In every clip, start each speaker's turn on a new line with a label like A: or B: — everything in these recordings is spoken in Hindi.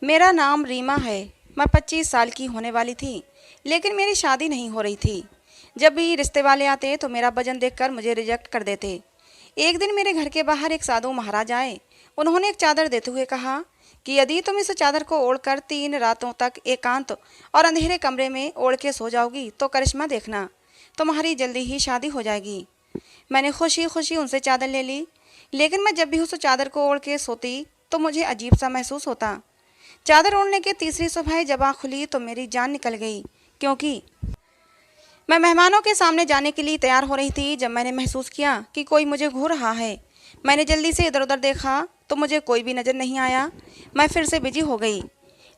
A: मेरा नाम रीमा है। मैं 25 साल की होने वाली थी, लेकिन मेरी शादी नहीं हो रही थी। जब भी रिश्ते वाले आते तो मेरा वजन देखकर मुझे रिजेक्ट कर देते। एक दिन मेरे घर के बाहर एक साधु महाराज आए। उन्होंने एक चादर देते हुए कहा कि यदि तुम इस चादर को ओढ़कर 3 रातों तक एकांत और अंधेरे कमरे में ओढ़ के सो जाओगी तो करिश्मा देखना, तुम्हारी जल्दी ही शादी हो जाएगी। मैंने खुशी खुशी उनसे चादर ले ली, लेकिन मैं जब भी उस चादर को ओढ़ के सोती तो मुझे अजीब सा महसूस होता। चादर ओढ़ने के तीसरी सुबह जब आँख खुली तो मेरी जान निकल गई, क्योंकि मैं मेहमानों के सामने जाने के लिए तैयार हो रही थी जब मैंने महसूस किया कि कोई मुझे घूर रहा है। मैंने जल्दी से इधर उधर देखा तो मुझे कोई भी नज़र नहीं आया। मैं फिर से बिजी हो गई,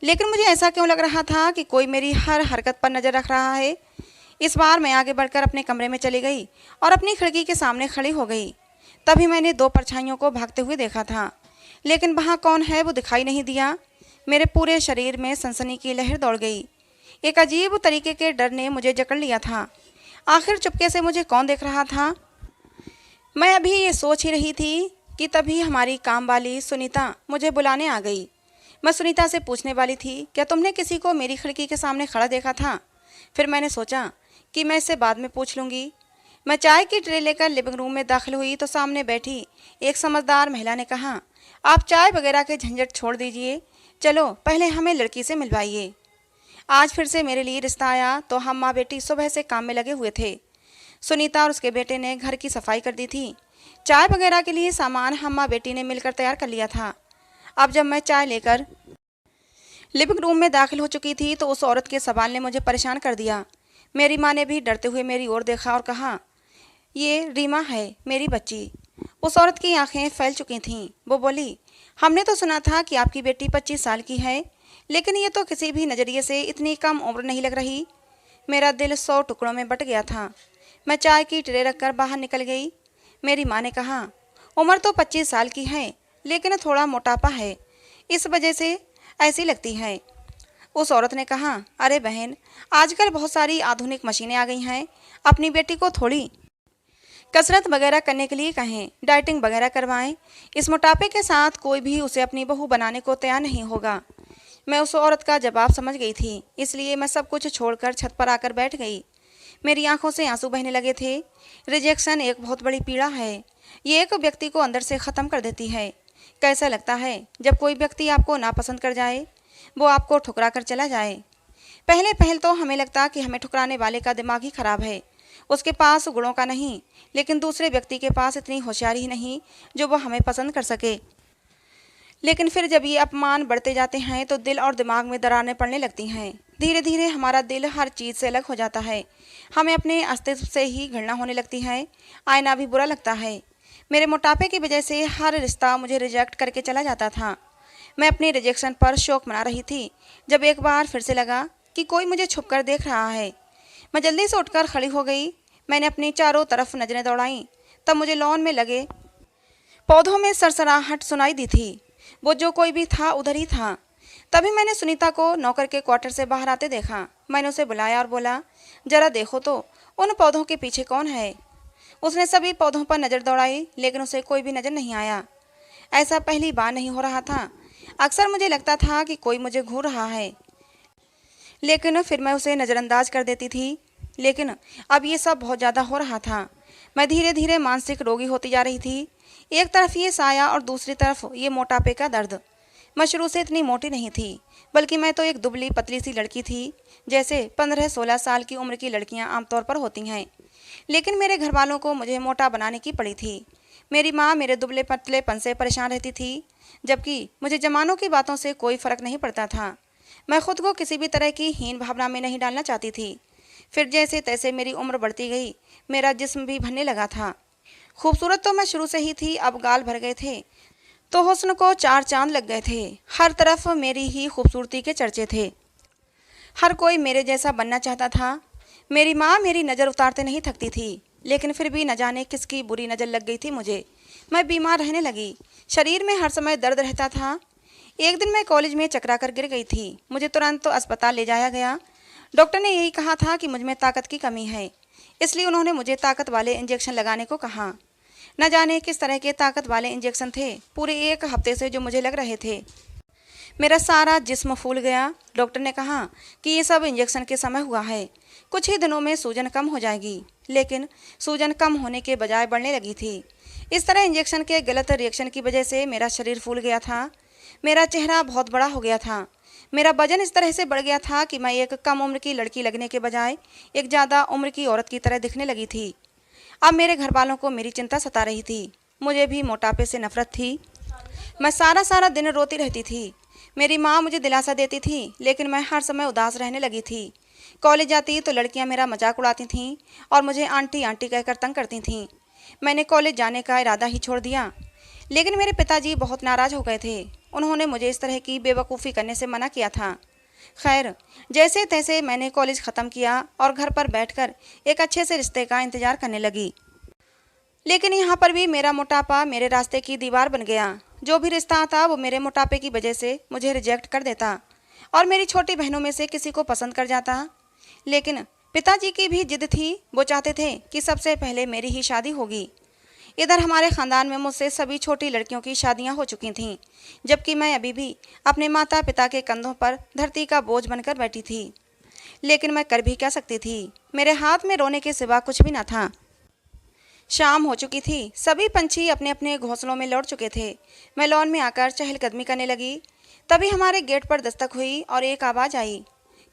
A: लेकिन मुझे ऐसा क्यों लग रहा था कि कोई मेरी हर हरकत पर नज़र रख रहा है। इस बार मैं आगे बढ़कर अपने कमरे में चली गई और अपनी खिड़की के सामने खड़ी हो गई। तभी मैंने 2 परछाइयों को भागते हुए देखा था, लेकिन वहाँ कौन है वो दिखाई नहीं दिया। मेरे पूरे शरीर में सनसनी की लहर दौड़ गई। एक अजीब तरीके के डर ने मुझे जकड़ लिया था। आखिर चुपके से मुझे कौन देख रहा था? मैं अभी ये सोच ही रही थी कि तभी हमारी काम वाली सुनीता मुझे बुलाने आ गई। मैं सुनीता से पूछने वाली थी, क्या तुमने किसी को मेरी खिड़की के सामने खड़ा देखा था? फिर मैंने सोचा कि मैं इससे बाद में पूछ लूँगी। मैं चाय की ट्रे लेकर लिविंग रूम में दाखिल हुई तो सामने बैठी एक समझदार महिला ने कहा, आप चाय वगैरह के झंझट छोड़ दीजिए, चलो पहले हमें लड़की से मिलवाइए। आज फिर से मेरे लिए रिश्ता आया तो हम माँ बेटी सुबह से काम में लगे हुए थे। सुनीता और उसके बेटे ने घर की सफाई कर दी थी। चाय वगैरह के लिए सामान हम माँ बेटी ने मिलकर तैयार कर लिया था। अब जब मैं चाय लेकर लिविंग रूम में दाखिल हो चुकी थी तो उस औरत के सवाल ने मुझे परेशान कर दिया। मेरी माँ ने भी डरते हुए मेरी ओर देखा और कहा, ये रीमा है, मेरी बच्ची। उस औरत की आंखें फैल चुकी थीं। वो बोली, हमने तो सुना था कि आपकी बेटी 25 साल की है, लेकिन ये तो किसी भी नज़रिए से इतनी कम उम्र नहीं लग रही। मेरा दिल 100 टुकड़ों में बट गया था। मैं चाय की ट्रे रखकर बाहर निकल गई। मेरी माँ ने कहा, उम्र तो 25 साल की है, लेकिन थोड़ा मोटापा है, इस वजह से ऐसी लगती है। उस औरत ने कहा, अरे बहन, आजकल बहुत सारी आधुनिक मशीनें आ गई हैं, अपनी बेटी को थोड़ी कसरत वगैरह करने के लिए कहें, डाइटिंग वगैरह करवाएं। इस मोटापे के साथ कोई भी उसे अपनी बहू बनाने को तैयार नहीं होगा। मैं उस औरत का जवाब समझ गई थी, इसलिए मैं सब कुछ छोड़कर छत पर आकर बैठ गई। मेरी आंखों से आंसू बहने लगे थे। रिजेक्शन एक बहुत बड़ी पीड़ा है। ये एक व्यक्ति को अंदर से ख़त्म कर देती है। कैसा लगता है जब कोई व्यक्ति आपको नापसंद कर जाए, वो आपको ठुकरा कर चला जाए। पहले पहल तो हमें लगता कि हमें ठुकराने वाले का दिमाग ही खराब है, उसके पास गुणों का नहीं, लेकिन दूसरे व्यक्ति के पास इतनी होशियारी ही नहीं जो वो हमें पसंद कर सके। लेकिन फिर जब ये अपमान बढ़ते जाते हैं तो दिल और दिमाग में दरारें पड़ने लगती हैं। धीरे धीरे हमारा दिल हर चीज़ से अलग हो जाता है। हमें अपने अस्तित्व से ही घृणा होने लगती है। आईना भी बुरा लगता है। मेरे मोटापे की वजह से हर रिश्ता मुझे रिजेक्ट करके चला जाता था। मैं अपनी रिजेक्शन पर शौक मना रही थी जब एक बार फिर से लगा कि कोई मुझे छुप कर देख रहा है। मैं जल्दी से उठकर खड़ी हो गई। मैंने अपनी चारों तरफ नजरें दौड़ाईं। तब मुझे लॉन में लगे पौधों में सरसराहट सुनाई दी थी। वो जो कोई भी था उधर ही था। तभी मैंने सुनीता को नौकर के क्वार्टर से बाहर आते देखा। मैंने उसे बुलाया और बोला, जरा देखो तो उन पौधों के पीछे कौन है। उसने सभी पौधों पर नज़र दौड़ाई, लेकिन उसे कोई भी नज़र नहीं आया। ऐसा पहली बार नहीं हो रहा था। अक्सर मुझे लगता था कि कोई मुझे घूर रहा है, लेकिन फिर मैं उसे नज़रअंदाज कर देती थी। लेकिन अब ये सब बहुत ज़्यादा हो रहा था। मैं धीरे धीरे मानसिक रोगी होती जा रही थी। एक तरफ ये साया और दूसरी तरफ ये मोटापे का दर्द। मैं शुरू से इतनी मोटी नहीं थी, बल्कि मैं तो एक दुबली पतली सी लड़की थी, जैसे 15-16 साल की उम्र की लड़कियां आमतौर पर होती हैं। लेकिन मेरे घर वालों को मुझे मोटा बनाने की पड़ी थी। मेरी माँ मेरे दुबले पतलेपन से परेशान रहती थी, जबकि मुझे जमानों की बातों से कोई फ़र्क नहीं पड़ता था। मैं खुद को किसी भी तरह की हीन भावना में नहीं डालना चाहती थी। फिर जैसे तैसे मेरी उम्र बढ़ती गई, मेरा जिस्म भी भरने लगा था। खूबसूरत तो मैं शुरू से ही थी, अब गाल भर गए थे तो हुस्न को 4 चांद लग गए थे। हर तरफ मेरी ही खूबसूरती के चर्चे थे। हर कोई मेरे जैसा बनना चाहता था। मेरी माँ मेरी नज़र उतारते नहीं थकती थी, लेकिन फिर भी न जाने किसकी बुरी नज़र लग गई थी मुझे। मैं बीमार रहने लगी। शरीर में हर समय दर्द रहता था। एक दिन मैं कॉलेज में चकरा कर गिर गई थी। मुझे तुरंत तो अस्पताल ले जाया गया। डॉक्टर ने यही कहा था कि मुझ में ताकत की कमी है, इसलिए उन्होंने मुझे ताकत वाले इंजेक्शन लगाने को कहा। न जाने किस तरह के ताकत वाले इंजेक्शन थे, पूरे 1 हफ्ते से जो मुझे लग रहे थे। मेरा सारा जिस्म फूल गया। डॉक्टर ने कहा कि ये सब इंजेक्शन के समय हुआ है, कुछ ही दिनों में सूजन कम हो जाएगी। लेकिन सूजन कम होने के बजाय बढ़ने लगी थी। इस तरह इंजेक्शन के गलत रिएक्शन की वजह से मेरा शरीर फूल गया था। मेरा चेहरा बहुत बड़ा हो गया था। मेरा वजन इस तरह से बढ़ गया था कि मैं एक कम उम्र की लड़की लगने के बजाय एक ज़्यादा उम्र की औरत की तरह दिखने लगी थी। अब मेरे घर वालों को मेरी चिंता सता रही थी। मुझे भी मोटापे से नफरत थी। मैं सारा सारा दिन रोती रहती थी। मेरी माँ मुझे दिलासा देती थी, लेकिन मैं हर समय उदास रहने लगी थी। कॉलेज जाती तो लड़कियाँ मेरा मजाक उड़ाती थीं और मुझे आंटी आंटी कहकर तंग करती थीं। मैंने कॉलेज जाने का इरादा ही छोड़ दिया। लेकिन मेरे पिताजी बहुत नाराज़ हो गए थे। उन्होंने मुझे इस तरह की बेवकूफ़ी करने से मना किया था। खैर, जैसे तैसे मैंने कॉलेज ख़त्म किया और घर पर बैठकर एक अच्छे से रिश्ते का इंतज़ार करने लगी। लेकिन यहाँ पर भी मेरा मोटापा मेरे रास्ते की दीवार बन गया। जो भी रिश्ता आता वो मेरे मोटापे की वजह से मुझे रिजेक्ट कर देता और मेरी छोटी बहनों में से किसी को पसंद कर जाता। लेकिन पिताजी की भी जिद थी। वो चाहते थे कि सबसे पहले मेरी ही शादी होगी। इधर हमारे ख़ानदान में मुझसे सभी छोटी लड़कियों की शादियां हो चुकी थीं, जबकि मैं अभी भी अपने माता पिता के कंधों पर धरती का बोझ बनकर बैठी थी। लेकिन मैं कर भी क्या सकती थी? मेरे हाथ में रोने के सिवा कुछ भी न था। शाम हो चुकी थी। सभी पंछी अपने अपने घोंसलों में लौट चुके थे। मैं लॉन में आकर चहलकदमी करने लगी। तभी हमारे गेट पर दस्तक हुई और एक आवाज़ आई,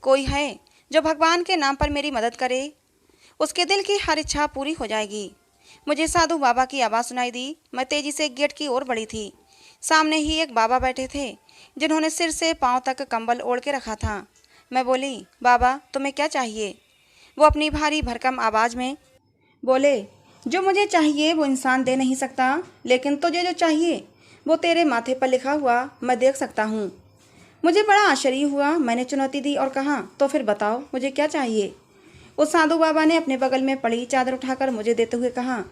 A: कोई है जो भगवान के नाम पर मेरी मदद करे, उसके दिल की हर इच्छा पूरी हो जाएगी। मुझे साधु बाबा की आवाज़ सुनाई दी। मैं तेजी से गेट की ओर बढ़ी थी। सामने ही एक बाबा बैठे थे, जिन्होंने सिर से पांव तक कंबल ओढ़ के रखा था। मैं बोली, बाबा तुम्हें क्या चाहिए? वो अपनी भारी भरकम आवाज़ में बोले, जो मुझे चाहिए वो इंसान दे नहीं सकता, लेकिन तुझे जो चाहिए वो तेरे माथे पर लिखा हुआ मैं देख सकता हूँ। मुझे बड़ा आश्चर्य हुआ। मैंने चुनौती दी और कहा, तो फिर बताओ मुझे क्या चाहिए? उस साधु बाबा ने अपने बगल में पड़ी चादर उठाकर मुझे देते हुए कहा,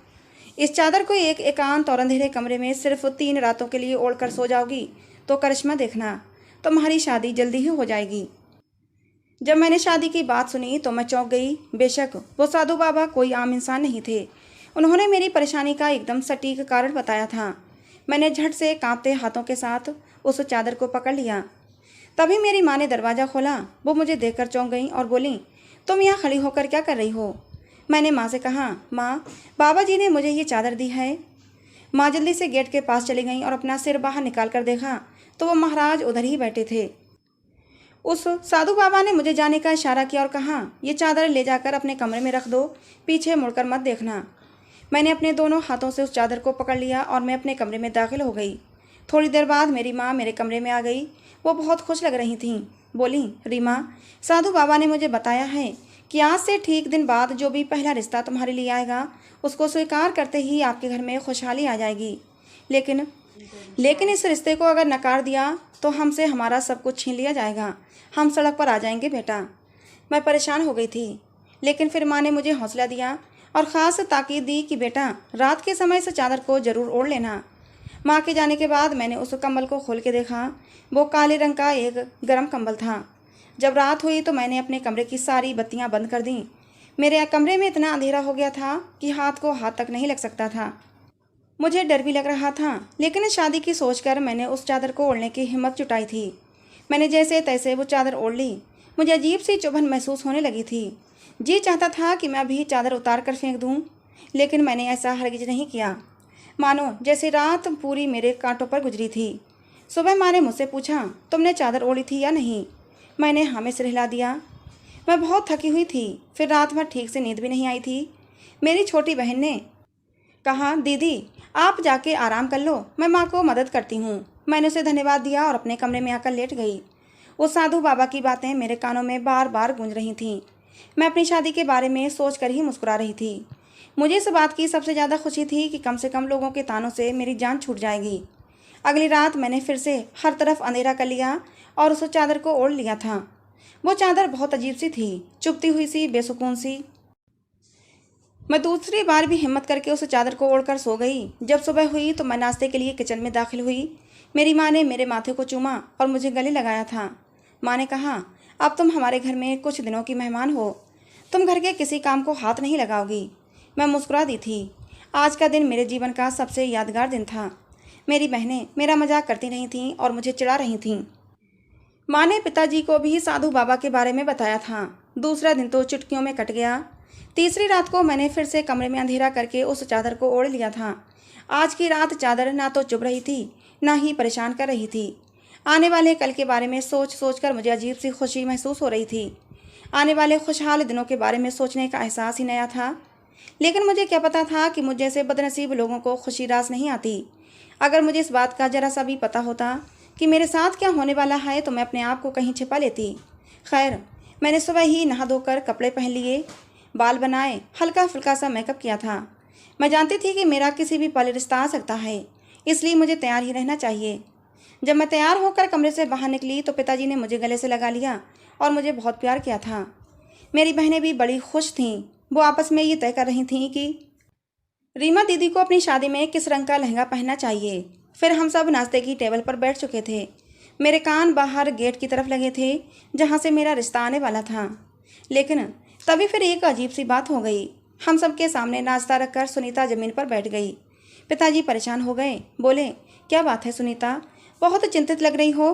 A: इस चादर को एक एकांत और अंधेरे कमरे में सिर्फ 3 रातों के लिए ओढ़कर सो जाओगी तो करिश्मा देखना, तुम्हारी शादी जल्दी ही हो जाएगी। जब मैंने शादी की बात सुनी तो मैं चौंक गई। बेशक वो साधु बाबा कोई आम इंसान नहीं थे। उन्होंने मेरी परेशानी का एकदम सटीक कारण बताया था। मैंने झट से कांपते हाथों के साथ उस चादर को पकड़ लिया। तभी मेरी माँ ने दरवाज़ा खोला। वो मुझे देखकर चौंक गई और बोली, तुम यहाँ खड़ी होकर क्या कर रही हो? मैंने माँ से कहा, माँ बाबा जी ने मुझे ये चादर दी है। माँ जल्दी से गेट के पास चली गई और अपना सिर बाहर निकाल कर देखा तो वो महाराज उधर ही बैठे थे। उस साधु बाबा ने मुझे जाने का इशारा किया और कहा, ये चादर ले जाकर अपने कमरे में रख दो, पीछे मुड़कर मत देखना। मैंने अपने दोनों हाथों से उस चादर को पकड़ लिया और मैं अपने कमरे में दाखिल हो गई। थोड़ी देर बाद मेरी माँ मेरे कमरे में आ गई। वो बहुत खुश लग रही थीं। बोली, रीमा, साधु बाबा ने मुझे बताया है कि आज से ठीक दिन बाद जो भी पहला रिश्ता तुम्हारे लिए आएगा उसको स्वीकार करते ही आपके घर में खुशहाली आ जाएगी। लेकिन इस रिश्ते को अगर नकार दिया तो हमसे हमारा सब कुछ छीन लिया जाएगा। हम सड़क पर आ जाएंगे बेटा। मैं परेशान हो गई थी, लेकिन फिर माँ ने मुझे हौसला दिया और ख़ास ताकीद दी कि बेटा रात के समय इस चादर को ज़रूर ओढ़ लेना। माँ के जाने के बाद मैंने उस कंबल को खोल के देखा। वो काले रंग का एक गर्म कंबल था। जब रात हुई तो मैंने अपने कमरे की सारी बत्तियां बंद कर दीं। मेरे कमरे में इतना अंधेरा हो गया था कि हाथ को हाथ तक नहीं लग सकता था। मुझे डर भी लग रहा था, लेकिन शादी की सोचकर मैंने उस चादर को ओढ़ने की हिम्मत जुटाई थी। मैंने जैसे तैसे वो चादर ओढ़ ली। मुझे अजीब सी चुभन महसूस होने लगी थी। जी चाहता था कि मैं अभी चादर उतार कर फेंक दूँ, लेकिन मैंने ऐसा हरगिज नहीं किया। मानो जैसे रात पूरी मेरे कांटों पर गुजरी थी। सुबह माँ ने मुझसे पूछा, तुमने चादर ओढ़ी थी या नहीं? मैंने हाँ में सिर हिला दिया। मैं बहुत थकी हुई थी। फिर रात भर ठीक से नींद भी नहीं आई थी। मेरी छोटी बहन ने कहा, दीदी आप जाके आराम कर लो, मैं माँ को मदद करती हूँ। मैंने उसे धन्यवाद दिया और अपने कमरे में आकर लेट गई। उस साधु बाबा की बातें मेरे कानों में बार बार गूंज रही थीं। मैं अपनी शादी के बारे में सोच कर ही मुस्कुरा रही थी। मुझे इस बात की सबसे ज़्यादा खुशी थी कि कम से कम लोगों के तानों से मेरी जान छूट जाएगी। अगली रात मैंने फिर से हर तरफ अंधेरा कर लिया और उस चादर को ओढ़ लिया था। वो चादर बहुत अजीब सी थी, चुभती हुई सी, बेसुकून सी। मैं दूसरी बार भी हिम्मत करके उस चादर को ओढ़कर सो गई। जब सुबह हुई तो मैं नाश्ते के लिए किचन में दाखिल हुई। मेरी माँ ने मेरे माथे को चूमा और मुझे गले लगाया था। माँ ने कहा, अब तुम हमारे घर में कुछ दिनों की मेहमान हो, तुम घर के किसी काम को हाथ नहीं लगाओगी। मैं मुस्कुरा दी थी। आज का दिन मेरे जीवन का सबसे यादगार दिन था। मेरी बहनें मेरा मजाक करती रही थीं और मुझे चिढ़ा रही थीं। माँ ने पिताजी को भी साधु बाबा के बारे में बताया था। दूसरा दिन तो चुटकियों में कट गया। तीसरी रात को मैंने फिर से कमरे में अंधेरा करके उस चादर को ओढ़ लिया था। आज की रात चादर ना तो चुभ रही थी, ना ही परेशान कर रही थी। आने वाले कल के बारे में सोच सोच कर मुझे अजीब सी खुशी महसूस हो रही थी। आने वाले खुशहाल दिनों के बारे में सोचने का एहसास ही नया था। लेकिन मुझे क्या पता था कि मुझ जैसे बदनसीब लोगों को खुशी रास नहीं आती। अगर मुझे इस बात का जरा सा भी पता होता कि मेरे साथ क्या होने वाला है तो मैं अपने आप को कहीं छिपा लेती। खैर, मैंने सुबह ही नहा धोकर कपड़े पहन लिए, बाल बनाए, हल्का फुल्का सा मेकअप किया था। मैं जानती थी कि मेरा किसी भी पल रिश्ता आ सकता है, इसलिए मुझे तैयार ही रहना चाहिए। जब मैं तैयार होकर कमरे से बाहर निकली तो पिताजी ने मुझे गले से लगा लिया और मुझे बहुत प्यार किया था। मेरी बहनें भी बड़ी खुश थीं। वो आपस में ये तय कर रही थीं कि रीमा दीदी को अपनी शादी में किस रंग का लहंगा पहनना चाहिए। फिर हम सब नाश्ते की टेबल पर बैठ चुके थे। मेरे कान बाहर गेट की तरफ लगे थे जहाँ से मेरा रिश्ता आने वाला था। लेकिन तभी फिर एक अजीब सी बात हो गई। हम सबके सामने नाश्ता रखकर सुनीता ज़मीन पर बैठ गई। पिताजी परेशान हो गए। बोले, क्या बात है सुनीता, बहुत चिंतित लग रही हो।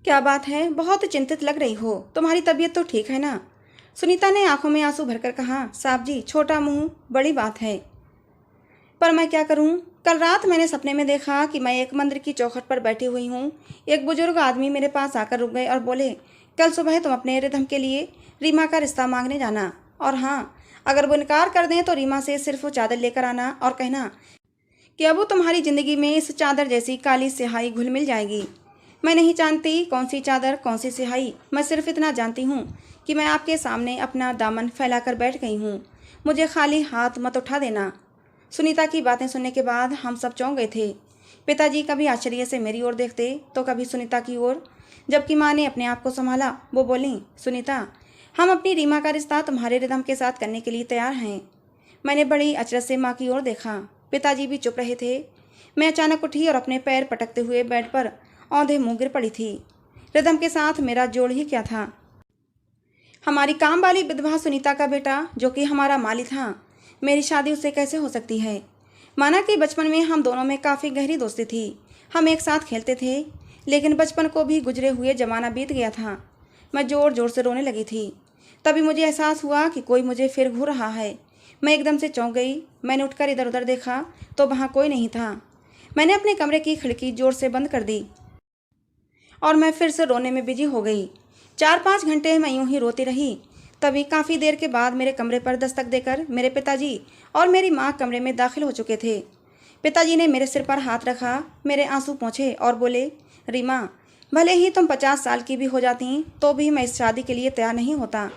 A: क्या बात है, बहुत चिंतित लग रही हो, तुम्हारी तबीयत तो ठीक है ना। सुनीता ने आंखों में आंसू भरकर कहा, साहब जी, छोटा मुंह, बड़ी बात है। पर मैं क्या करूं? कल रात मैंने सपने में देखा कि मैं एक मंदिर की चौखट पर बैठी हुई हूं। एक बुजुर्ग आदमी मेरे पास आकर रुक गए और बोले, कल सुबह तुम अपने रिधम के लिए रीमा का रिश्ता मांगने जाना, और हाँ, अगर वो इनकार कर दें तो रीमा से सिर्फ वो चादर लेकर आना और कहना कि अब वो तुम्हारी ज़िंदगी में इस चादर जैसी काली स्याही घुल मिल जाएगी। मैं नहीं जानती कौन सी चादर कौन सी स्याही, मैं सिर्फ इतना जानती हूँ कि मैं आपके सामने अपना दामन फैलाकर बैठ गई हूँ। मुझे खाली हाथ मत उठा देना। सुनीता की बातें सुनने के बाद हम सब चौंक गए थे। पिताजी कभी आश्चर्य से मेरी ओर देखते तो कभी सुनीता की ओर। जबकि माँ ने अपने आप को संभाला। वो बोली, सुनीता, हम अपनी रीमा का रिश्ता तुम्हारे रिदम के साथ करने के लिए तैयार हैं। मैंने बड़ी अचरज से माँ की ओर देखा। पिताजी भी चुप रहे थे। मैं अचानक उठी और अपने पैर पटकते हुए बेड पर औंधे मुँह गिर पड़ी थी। रिदम के साथ मेरा जोड़ ही क्या था। हमारी काम वाली विधवा सुनीता का बेटा, जो कि हमारा माली था, मेरी शादी उससे कैसे हो सकती है। माना कि बचपन में हम दोनों में काफ़ी गहरी दोस्ती थी। हम एक साथ खेलते थे, लेकिन बचपन को भी गुजरे हुए ज़माना बीत गया था। मैं ज़ोर ज़ोर से रोने लगी थी। तभी मुझे एहसास हुआ कि कोई मुझे फिर घूर रहा है। मैं एकदम से चौंक गई। मैंने उठकर इधर उधर देखा तो वहाँ कोई नहीं था। मैंने अपने कमरे की खिड़की ज़ोर से बंद कर दी और मैं फिर से रोने में बिजी हो गई। 4-5 घंटे मैं यूं ही रोती रही। तभी काफ़ी देर के बाद मेरे कमरे पर दस्तक देकर मेरे पिताजी और मेरी माँ कमरे में दाखिल हो चुके थे। पिताजी ने मेरे सिर पर हाथ रखा, मेरे आंसू पोंछे और बोले, रीमा, भले ही तुम 50 साल की भी हो जाती तो भी मैं इस शादी के लिए तैयार नहीं होता।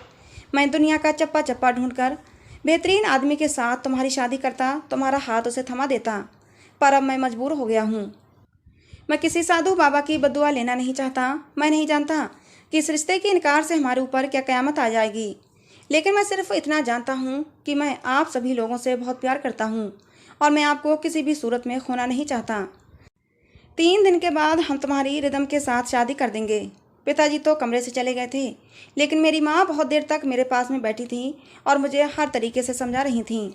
A: मैं दुनिया का चप्पा चप्पा ढूंढकर बेहतरीन आदमी के साथ तुम्हारी शादी करता, तुम्हारा हाथ उसे थमा देता, पर अब मैं मजबूर हो गया हूँ। मैं किसी साधु बाबा की बद्दुआ लेना नहीं चाहता। मैं नहीं जानता कि इस रिश्ते के इनकार से हमारे ऊपर क्या क़यामत आ जाएगी। लेकिन मैं सिर्फ इतना जानता हूँ कि मैं आप सभी लोगों से बहुत प्यार करता हूँ और मैं आपको किसी भी सूरत में खोना नहीं चाहता। 3 दिन के बाद हम तुम्हारी रिदम के साथ शादी कर देंगे। पिताजी तो कमरे से चले गए थे, लेकिन मेरी माँ बहुत देर तक मेरे पास में बैठी थी और मुझे हर तरीके से समझा रही थीं।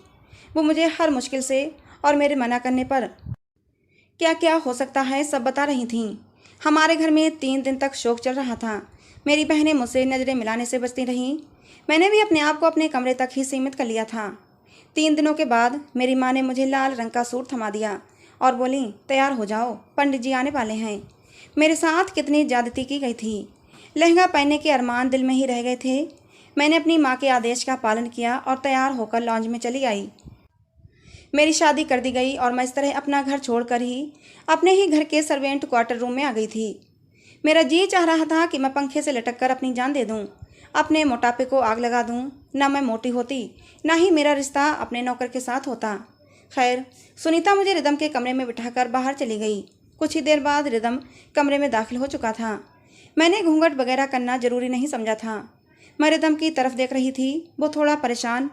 A: वो मुझे हर मुश्किल से और मेरे मना करने पर क्या क्या हो सकता है सब बता रही थीं। हमारे घर में 3 दिन तक शोक चल रहा था। मेरी बहनें मुझसे नज़रें मिलाने से बचती रहीं। मैंने भी अपने आप को अपने कमरे तक ही सीमित कर लिया था। 3 दिनों के बाद मेरी माँ ने मुझे लाल रंग का सूट थमा दिया और बोली, तैयार हो जाओ, पंडित जी आने वाले हैं। मेरे साथ कितनी ज्यादती की गई थी। लहंगा पहनने के अरमान दिल में ही रह गए थे। मैंने अपनी माँ के आदेश का पालन किया और तैयार होकर लॉन्ज में चली आई। मेरी शादी कर दी गई और मैं इस तरह अपना घर छोड़कर ही अपने ही घर के सर्वेंट क्वार्टर रूम में आ गई थी। मेरा जी चाह रहा था कि मैं पंखे से लटक कर अपनी जान दे दूं, अपने मोटापे को आग लगा दूं। ना मैं मोटी होती, ना ही मेरा रिश्ता अपने नौकर के साथ होता। खैर, सुनीता मुझे रिदम के कमरे में बिठाकर बाहर चली गई। कुछ ही देर बाद रिदम कमरे में दाखिल हो चुका था। मैंने घूंघट वगैरह करना जरूरी नहीं समझा था। मैं रिदम की तरफ देख रही थी। वो थोड़ा परेशान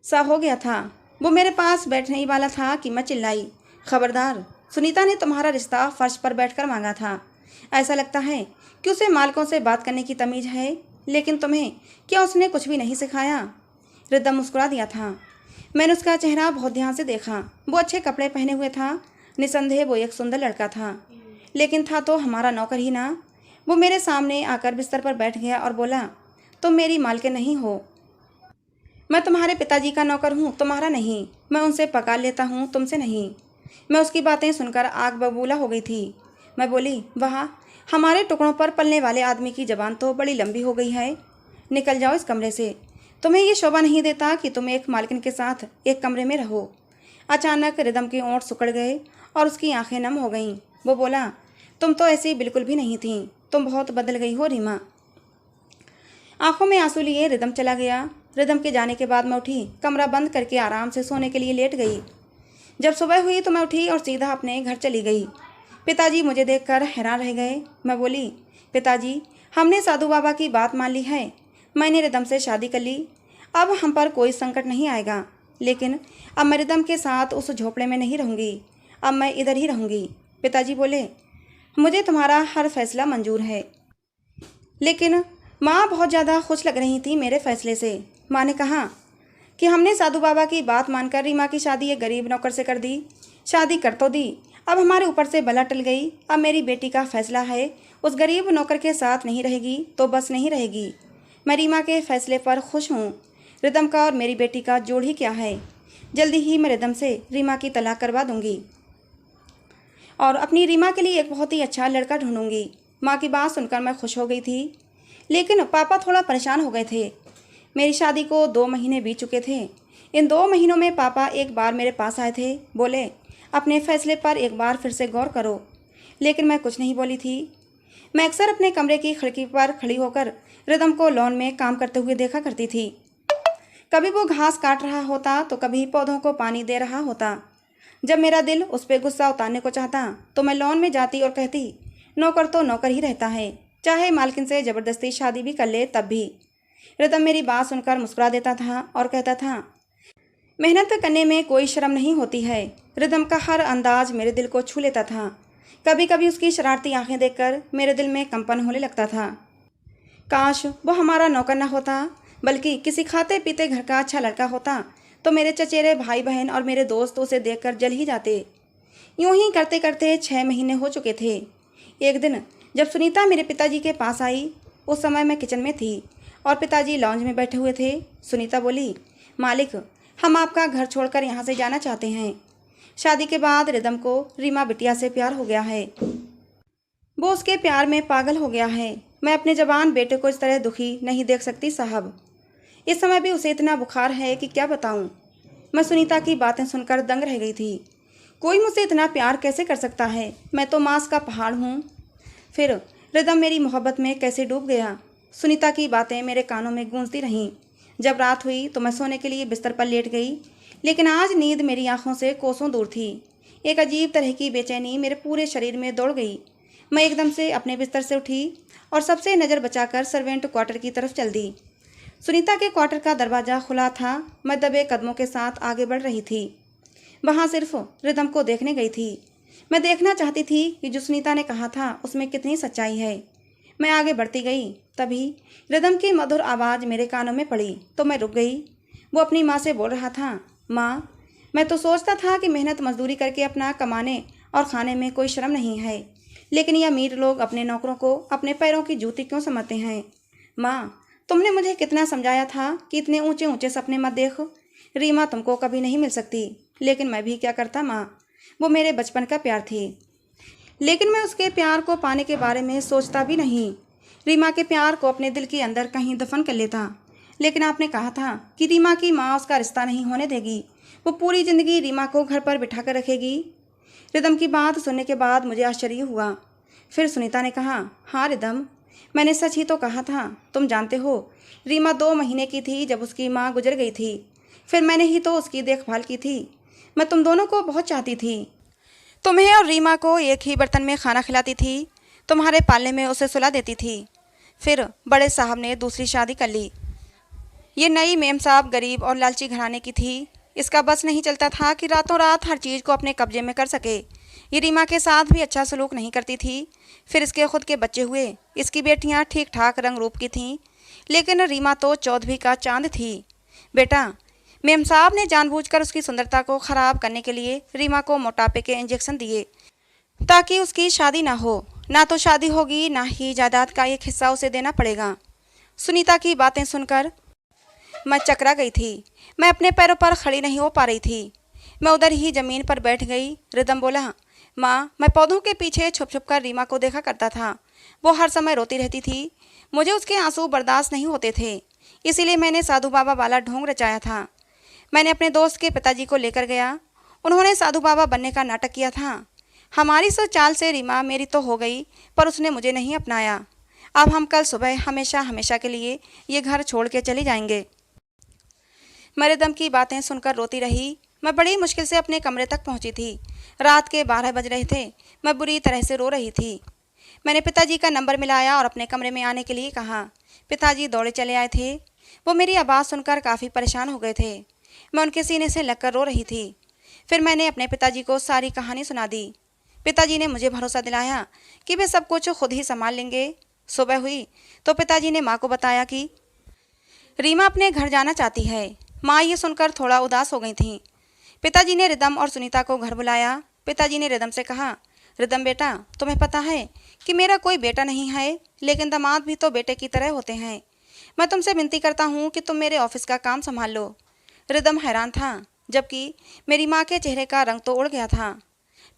A: सा हो गया था। वो मेरे पास बैठने ही वाला था कि मैं चिल्लाई, खबरदार, सुनीता ने तुम्हारा रिश्ता फर्श पर बैठकर मांगा था। ऐसा लगता है कि उसे मालकों से बात करने की तमीज़ है, लेकिन तुम्हें क्या उसने कुछ भी नहीं सिखाया। रिदम मुस्कुरा दिया था। मैंने उसका चेहरा बहुत ध्यान से देखा। वो अच्छे कपड़े पहने हुए था। निसंदेह वो एक सुंदर लड़का था, लेकिन था तो हमारा नौकर ही ना। वो मेरे सामने आकर बिस्तर पर बैठ गया और बोला, तुम मेरी मालकिन नहीं हो, मैं तुम्हारे पिताजी का नौकर हूँ, तुम्हारा नहीं। मैं उनसे पका लेता हूँ, तुमसे नहीं। मैं उसकी बातें सुनकर आग बबूला हो गई थी। मैं बोली, वाह, हमारे टुकड़ों पर पलने वाले आदमी की जबान तो बड़ी लंबी हो गई है। निकल जाओ इस कमरे से। तुम्हें ये शोभा नहीं देता कि तुम एक मालकिन के साथ एक कमरे में रहो। अचानक रिदम के ओंठ सिकुड़ गए और उसकी आंखें नम हो गईं। वो बोला, तुम तो ऐसी बिल्कुल भी नहीं थी, तुम बहुत बदल गई हो रीमा। आंखों में आंसू लिए रिदम चला गया। रिदम के जाने के बाद मैं उठी, कमरा बंद करके आराम से सोने के लिए लेट गई। जब सुबह हुई तो मैं उठी और सीधा अपने घर चली गई। पिताजी मुझे देखकर हैरान रह गए। मैं बोली, पिताजी, हमने साधु बाबा की बात मान ली है। मैंने रिदम से शादी कर ली। अब हम पर कोई संकट नहीं आएगा। लेकिन अब मैं रिदम के साथ उस झोपड़े में नहीं रहूँगी, अब मैं इधर ही रहूँगी। पिताजी बोले, मुझे तुम्हारा हर फैसला मंजूर है। लेकिन माँ बहुत ज़्यादा खुश लग रही थी मेरे फैसले से। माँ ने कहा कि हमने साधु बाबा की बात मानकर रीमा की शादी एक गरीब नौकर से कर दी। शादी कर तो दी, अब हमारे ऊपर से बला टल गई। अब मेरी बेटी का फैसला है, उस गरीब नौकर के साथ नहीं रहेगी तो बस नहीं रहेगी। मैं रीमा के फैसले पर खुश हूँ। रिदम का और मेरी बेटी का जोड़ ही क्या है। जल्दी ही मैं रिदम से रीमा की तलाक करवा दूंगी और अपनी रीमा के लिए एक बहुत ही अच्छा लड़का ढूंढूंगी। माँ की बात सुनकर मैं खुश हो गई थी, लेकिन पापा थोड़ा परेशान हो गए थे। मेरी शादी को 2 महीने बीत चुके थे। इन 2 महीनों में पापा एक बार मेरे पास आए थे। बोले, अपने फैसले पर एक बार फिर से गौर करो। लेकिन मैं कुछ नहीं बोली थी। मैं अक्सर अपने कमरे की खिड़की पर खड़ी होकर रिदम को लॉन में काम करते हुए देखा करती थी। कभी वो घास काट रहा होता तो कभी पौधों को पानी दे रहा होता। जब मेरा दिल उस पर गुस्सा उतारने को चाहता तो मैं लॉन में जाती और कहती, नौकर तो नौकर ही रहता है, चाहे मालकिन से ज़बरदस्ती शादी भी कर ले तब भी। रिदम मेरी बात सुनकर मुस्कुरा देता था और कहता था, मेहनत करने में कोई शर्म नहीं होती है। रिदम का हर अंदाज मेरे दिल को छू लेता था। कभी कभी उसकी शरारती आंखें देखकर मेरे दिल में कंपन होने लगता था। काश वो हमारा नौकर न होता, बल्कि किसी खाते पीते घर का अच्छा लड़का होता तो मेरे चचेरे भाई बहन और मेरे दोस्त उसे देखकर जल ही जाते। यूं ही करते करते 6 महीने हो चुके थे। एक दिन जब सुनीता मेरे पिताजी के पास आई, उस समय मैं किचन में थी और पिताजी लॉन्ज में बैठे हुए थे। सुनीता बोली, मालिक, हम आपका घर छोड़कर यहाँ से जाना चाहते हैं। शादी के बाद रिदम को रीमा बिटिया से प्यार हो गया है। वो उसके प्यार में पागल हो गया है। मैं अपने जवान बेटे को इस तरह दुखी नहीं देख सकती साहब। इस समय भी उसे इतना बुखार है कि क्या बताऊं। मैं सुनीता की बातें सुनकर दंग रह गई थी। कोई मुझसे इतना प्यार कैसे कर सकता है? मैं तो मांस का पहाड़ हूँ। फिर रिदम मेरी मोहब्बत में कैसे डूब गया। सुनीता की बातें मेरे कानों में गूंजती रहीं। जब रात हुई तो मैं सोने के लिए बिस्तर पर लेट गई, लेकिन आज नींद मेरी आंखों से कोसों दूर थी। एक अजीब तरह की बेचैनी मेरे पूरे शरीर में दौड़ गई। मैं एकदम से अपने बिस्तर से उठी और सबसे नज़र बचाकर सर्वेंट क्वार्टर की तरफ चल दी। सुनीता के क्वार्टर का दरवाज़ा खुला था। मैं दबे कदमों के साथ आगे बढ़ रही थी। वहाँ सिर्फ रिदम को देखने गई थी। मैं देखना चाहती थी कि जो सुनीता ने कहा था उसमें कितनी सच्चाई है। मैं आगे बढ़ती गई, तभी रिदम की मधुर आवाज़ मेरे कानों में पड़ी तो मैं रुक गई। वो अपनी माँ से बोल रहा था, माँ, मैं तो सोचता था कि मेहनत मजदूरी करके अपना कमाने और खाने में कोई शर्म नहीं है, लेकिन ये अमीर लोग अपने नौकरों को अपने पैरों की जूती क्यों समझते हैं। माँ, तुमने मुझे कितना समझाया था कि इतने ऊंचे ऊंचे सपने मत देखो। रीमा तुमको कभी नहीं मिल सकती, लेकिन मैं भी क्या करता माँ, वो मेरे बचपन का प्यार थी। लेकिन मैं उसके प्यार को पाने के बारे में सोचता भी नहीं। रीमा के प्यार को अपने दिल के अंदर कहीं दफन कर लेता। लेकिन आपने कहा था कि रीमा की माँ उसका रिश्ता नहीं होने देगी, वो पूरी ज़िंदगी रीमा को घर पर बिठा कर रखेगी। रिदम की बात सुनने के बाद मुझे आश्चर्य हुआ। फिर सुनीता ने कहा, हाँ रिदम, मैंने सच ही तो कहा था। तुम जानते हो, रीमा 2 महीने की थी जब उसकी माँ गुजर गई थी। फिर मैंने ही तो उसकी देखभाल की थी। मैं तुम दोनों को बहुत चाहती थी। तुम्हें और रीमा को एक ही बर्तन में खाना खिलाती थी, तुम्हारे पालने में उसे सुला देती थी। फिर बड़े साहब ने दूसरी शादी कर ली। ये नई मेम साहब गरीब और लालची घराने की थी। इसका बस नहीं चलता था कि रातों रात हर चीज़ को अपने कब्जे में कर सके। ये रीमा के साथ भी अच्छा सलूक नहीं करती थी। फिर इसके खुद के बच्चे हुए। इसकी बेटियां ठीक ठाक रंग रूप की थीं, लेकिन रीमा तो चौदहवीं का चांद थी। बेटा, मेम साहब ने जानबूझकर उसकी सुंदरता को ख़राब करने के लिए रीमा को मोटापे के इंजेक्शन दिए ताकि उसकी शादी ना हो। ना तो शादी होगी, ना ही जायदाद का एक हिस्सा उसे देना पड़ेगा। सुनीता की बातें सुनकर मैं चकरा गई थी। मैं अपने पैरों पर खड़ी नहीं हो पा रही थी। मैं उधर ही जमीन पर बैठ गई। रिदम बोला, माँ, मैं पौधों के पीछे छुप छुप कर रीमा को देखा करता था। वो हर समय रोती रहती थी। मुझे उसके आंसू बर्दाश्त नहीं होते थे। इसीलिए मैंने साधु बाबा वाला ढोंग रचाया था। मैंने अपने दोस्त के पिताजी को लेकर गया। उन्होंने साधु बाबा बनने का नाटक किया था। हमारी इस चाल से रीमा मेरी तो हो गई, पर उसने मुझे नहीं अपनाया। अब हम कल सुबह हमेशा हमेशा के लिए ये घर छोड़ के चले जाएंगे। मैं रिदम की बातें सुनकर रोती रही। मैं बड़ी मुश्किल से अपने कमरे तक पहुंची थी। रात के 12 बज रहे थे। मैं बुरी तरह से रो रही थी। मैंने पिताजी का नंबर मिलाया और अपने कमरे में आने के लिए कहा। पिताजी दौड़े चले आए थे। वो मेरी आवाज़ सुनकर काफ़ी परेशान हो गए थे। मैं उनके सीने से लगकर रो रही थी। फिर मैंने अपने पिताजी को सारी कहानी सुना दी। पिताजी ने मुझे भरोसा दिलाया कि वे सब कुछ खुद ही संभाल लेंगे। सुबह हुई तो पिताजी ने माँ को बताया कि रीमा अपने घर जाना चाहती है। माँ ये सुनकर थोड़ा उदास हो गई थीं। पिताजी ने रिदम और सुनीता को घर बुलाया। पिताजी ने रिदम से कहा, रिदम बेटा, तुम्हें पता है कि मेरा कोई बेटा नहीं है, लेकिन दामाद भी तो बेटे की तरह होते हैं। मैं तुमसे विनती करता हूँ कि तुम मेरे ऑफिस का काम संभाल लो। रिदम हैरान था, जबकि मेरी माँ के चेहरे का रंग तो उड़ गया था।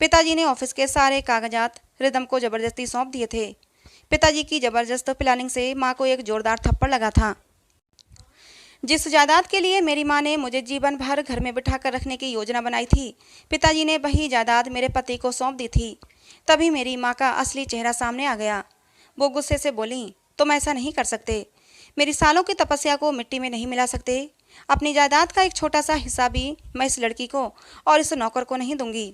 A: पिताजी ने ऑफिस के सारे कागजात रिदम को ज़बरदस्ती सौंप दिए थे। पिताजी की ज़बरदस्त प्लानिंग से माँ को एक जोरदार थप्पड़ लगा था। जिस जायदाद के लिए मेरी माँ ने मुझे जीवन भर घर में बिठा कर रखने की योजना बनाई थी, पिताजी ने वही जायदाद मेरे पति को सौंप दी थी। तभी मेरी माँ का असली चेहरा सामने आ गया। वो गुस्से से बोली, तुम ऐसा नहीं कर सकते। मेरी सालों की तपस्या को मिट्टी में नहीं मिला सकते। अपनी जायदाद का एक छोटा सा हिस्सा भी मैं इस लड़की को और इस नौकर को नहीं दूंगी।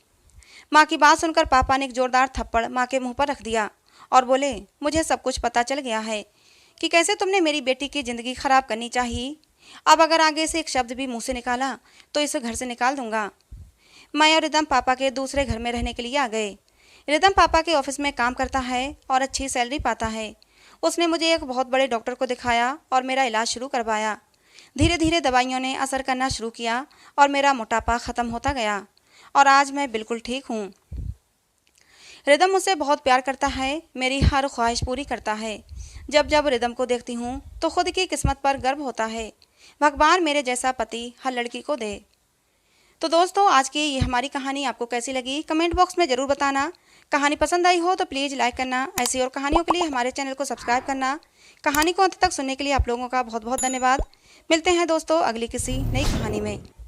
A: माँ की बात सुनकर पापा ने एक जोरदार थप्पड़ माँ के मुंह पर रख दिया और बोले, मुझे सब कुछ पता चल गया है कि कैसे तुमने मेरी बेटी की ज़िंदगी खराब करनी चाहिए। अब अगर आगे से एक शब्द भी मुंह से निकाला तो इस घर से निकाल दूंगा। मैं और रिदम पापा के दूसरे घर में रहने के लिए आ गए। रिदम पापा के ऑफिस में काम करता है और अच्छी सैलरी पाता है। उसने मुझे एक बहुत बड़े डॉक्टर को दिखाया और मेरा इलाज शुरू करवाया। धीरे धीरे दवाइयों ने असर करना शुरू किया और मेरा मोटापा ख़त्म होता गया और आज मैं बिल्कुल ठीक हूँ। रिदम मुझसे बहुत प्यार करता है, मेरी हर ख्वाहिश पूरी करता है। जब जब रिदम को देखती हूँ तो खुद की किस्मत पर गर्व होता है। भगवान मेरे जैसा पति हर लड़की को दे। तो दोस्तों, आज की ये हमारी कहानी आपको कैसी लगी कमेंट बॉक्स में ज़रूर बताना। कहानी पसंद आई हो तो प्लीज़ लाइक करना। ऐसी और कहानियों के लिए हमारे चैनल को सब्सक्राइब करना। कहानी को अंत तक सुनने के लिए आप लोगों का बहुत बहुत धन्यवाद। मिलते हैं दोस्तों अगली किसी नई कहानी में।